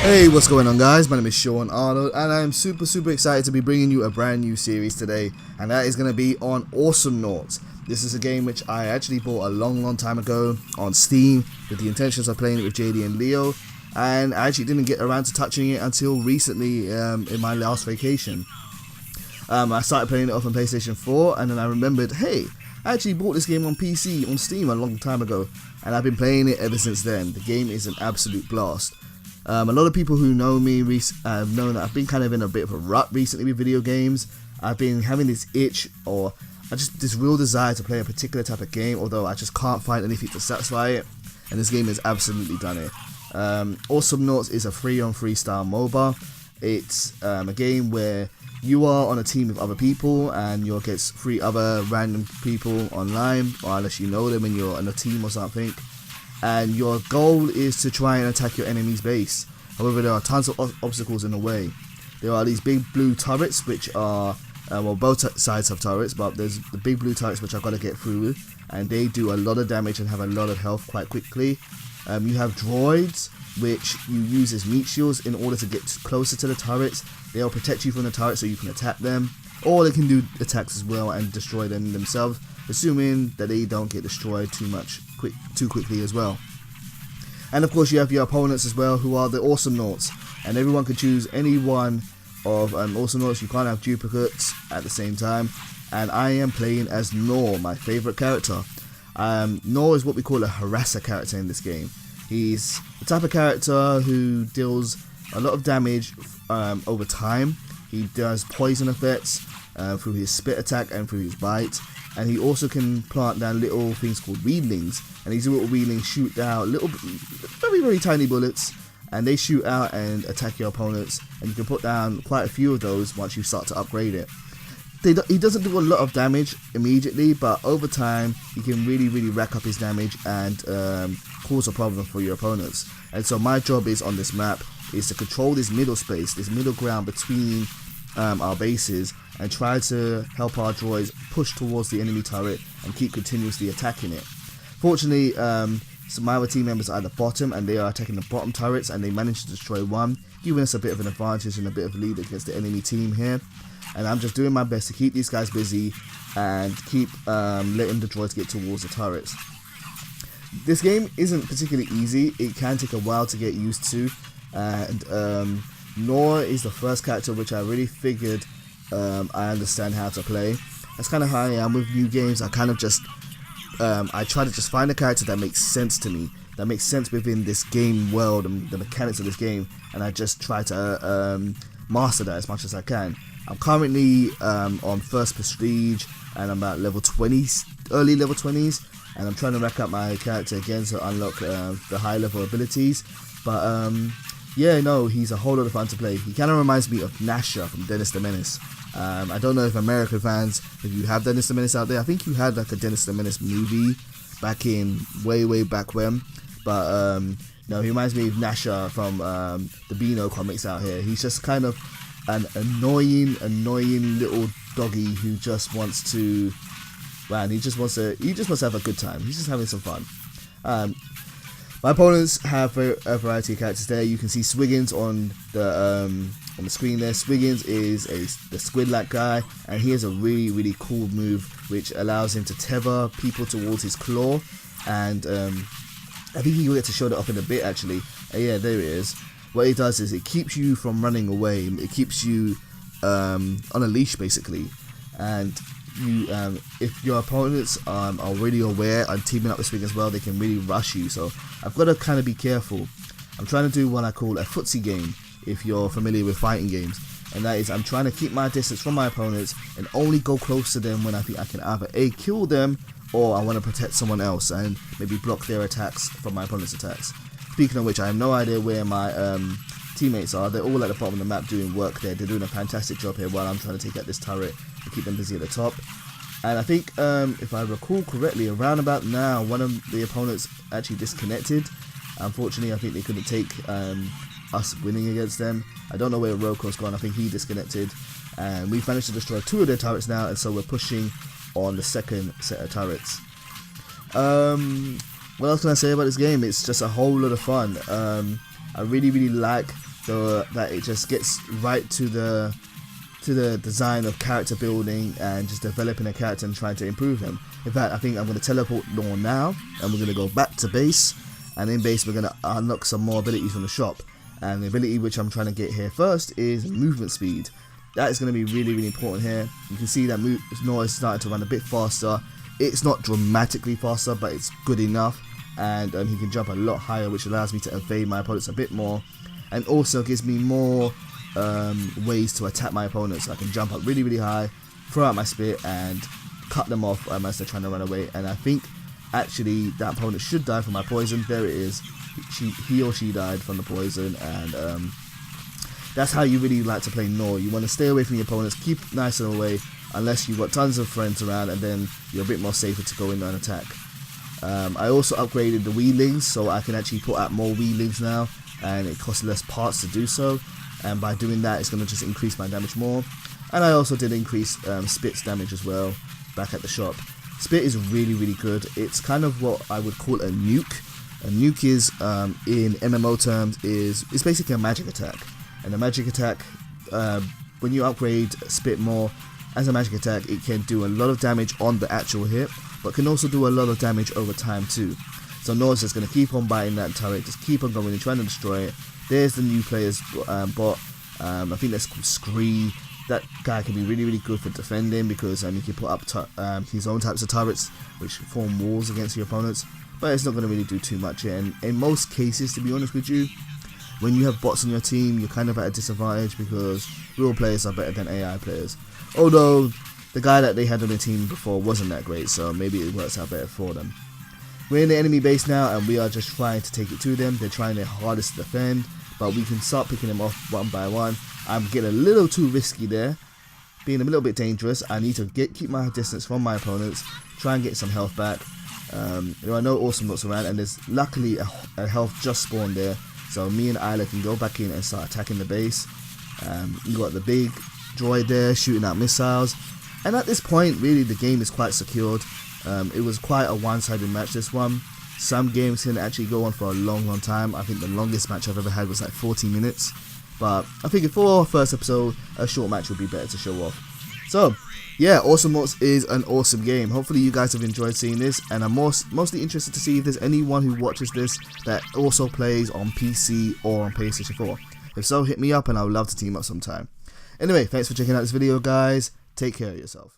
Hey, what's going on guys? My name is Sean Arnold and I am super excited to be bringing you a brand new series today, and that is going to be on Awesomenauts. This is a game which I actually bought a long time ago on Steam with the intentions of playing it with JD and Leo, and I actually didn't get around to touching it until recently in my last vacation. I started playing it off on PlayStation 4 and then I remembered, hey, I actually bought this game on PC on Steam a long time ago and I've been playing it ever since then. The game is an absolute blast. A lot of people who know me have known that I've been kind of in a bit of a rut recently with video games. I've been having this itch or this real desire to play a particular type of game, although I just can't find anything to satisfy it, and this game has absolutely done it. Awesomenauts is a free-on-free style MOBA. It's a game where you are on a team with other people and you'll get 3 other random people online, or unless you know them and you're on a team or something. And your goal is to try and attack your enemy's base. However, there are tons of obstacles in the way. There are these big blue turrets which are, well, both sides have turrets, but there's the big blue turrets which I've got to get through, and they do a lot of damage and have a lot of health quite quickly. You have droids which you use as meat shields in order to get closer to the turrets. They'll protect you from the turrets so you can attack them, or they can do attacks as well and destroy them themselves, assuming that they don't get destroyed too quickly as well. And of course you have your opponents as well, who are the Awesomenauts, and everyone can choose any one of Awesomenauts. You can't have duplicates at the same time, and I am playing as Gnaw, my favourite character. Gnaw is what we call a harasser character in this game. He's the type of character who deals a lot of damage over time. He does poison effects through his spit attack and through his bite, and he also can plant down little things called weedlings, and these little weedlings shoot out little very tiny bullets, and they shoot out and attack your opponents, and you can put down quite a few of those once you start to upgrade it. He doesn't do a lot of damage immediately, but over time he can really rack up his damage and cause a problem for your opponents. And so my job is on this map is to control this middle space, this middle ground between our bases, and try to help our droids push towards the enemy turret and keep continuously attacking it. Fortunately, some my other team members are at the bottom and they are attacking the bottom turrets, and they managed to destroy one, giving us a bit of an advantage and a bit of a lead against the enemy team here. And I'm just doing my best to keep these guys busy and keep letting the droids get towards the turrets. This game isn't particularly easy. It can take a while to get used to, and Gnaw is the first character which I really figured I understand how to play. That's kind of how I am with new games. I kind of just I try to just find a character that makes sense to me, that makes sense within this game world and the mechanics of this game, and I just try to master that as much as I can. I'm currently on first prestige and I'm at level 20s, early level 20s, and I'm trying to rack up my character again to unlock the high level abilities. But yeah, no, he's a whole lot of fun to play. He kind of reminds me of Gnasher from Dennis the Menace. I don't know if American fans, if you have Dennis the Menace out there. I think you had like a Dennis the Menace movie back in way back when. But no, he reminds me of Gnasher from the Beano comics out here. He's just kind of an annoying little doggy who just wants to, man, he just wants to have a good time. He's just having some fun. My opponents have a variety of characters there. You can see Swiggins on the screen there. Swiggins is the squid-like guy, and he has a really cool move which allows him to tether people towards his claw, and I think he will get to show that off in a bit actually. Yeah, there it is. What it does is it keeps you from running away. It keeps you on a leash basically, and you if your opponents are really aware and teaming up with Swing as well, they can really rush you. So I've got to kind of be careful. I'm trying to do what I call a footsie game, if you're familiar with fighting games, and that is I'm trying to keep my distance from my opponents and only go close to them when I think I can either A, kill them, or I want to protect someone else and maybe block their attacks from my opponent's attacks. Speaking of which, I have no idea where my teammates are. They're all at the bottom of the map doing work there. They're doing a fantastic job here while I'm trying to take out this turret and keep them busy at the top. And I think, if I recall correctly, around about now, one of the opponents actually disconnected. Unfortunately, I think they couldn't take us winning against them. I don't know where Roko's gone. I think he disconnected. And we've managed to destroy 2 of their turrets now, and so we're pushing on the second set of turrets. What else can I say about this game? It's just a whole lot of fun. I really like so that it just gets right to the design of character building and just developing a character and trying to improve them. In fact, I think I'm going to teleport Gnaw now, and we're going to go back to base, and in base we're going to unlock some more abilities from the shop. And the ability which I'm trying to get here first is movement speed. That is going to be really important here. You can see that Gnaw is starting to run a bit faster. It's not dramatically faster, but it's good enough, and he can jump a lot higher, which allows me to evade my opponents a bit more, and also gives me more ways to attack my opponents. So I can jump up really high, throw out my spit, and cut them off as they're trying to run away. And I think actually that opponent should die from my poison. There it is. He or she died from the poison, and that's how you really like to play Gnaw. You want to stay away from your opponents, keep nice and away, unless you've got tons of friends around, and then you're a bit more safer to go in and attack. I also upgraded the weelings, so I can actually put out more weelings now, and it costs less parts to do so. And by doing that, it's going to just increase my damage more. And I also did increase Spit's damage as well back at the shop. Spit is really good. It's kind of what I would call a nuke. A nuke is, in MMO terms, is basically a magic attack. And a magic attack, when you upgrade Spit more as a magic attack, it can do a lot of damage on the actual hit, but can also do a lot of damage over time too. So Gnaw is just going to keep on biting that turret, just keep on going and trying to destroy it. There's the new player's bot. I think that's called Scree. That guy can be really good for defending, because he can put up his own types of turrets which form walls against your opponents, but it's not going to really do too much here. And in most cases, to be honest with you, when you have bots on your team, you're kind of at a disadvantage, because real players are better than AI players. Although the guy that they had on their team before wasn't that great, so maybe it works out better for them. We're in the enemy base now, and we are just trying to take it to them. They're trying their hardest to defend, but we can start picking them off one by one. I'm getting a little too risky there, being a little bit dangerous. I need to keep my distance from my opponents, try and get some health back. There are no Awesomenauts around, and there's luckily a health just spawned there, so me and Isla can go back in and start attacking the base. You got the big droid there shooting out missiles, and at this point really the game is quite secured. It was quite a one-sided match, this one. Some games can actually go on for a long time. I think the longest match I've ever had was like 40 minutes, but I think for our first episode a short match would be better to show off. So yeah, Awesomenauts is an awesome game. Hopefully you guys have enjoyed seeing this, and I'm mostly interested to see if there's anyone who watches this that also plays on PC or on PlayStation 4. If so, hit me up and I would love to team up sometime. Anyway, thanks for checking out this video guys. Take care of yourself.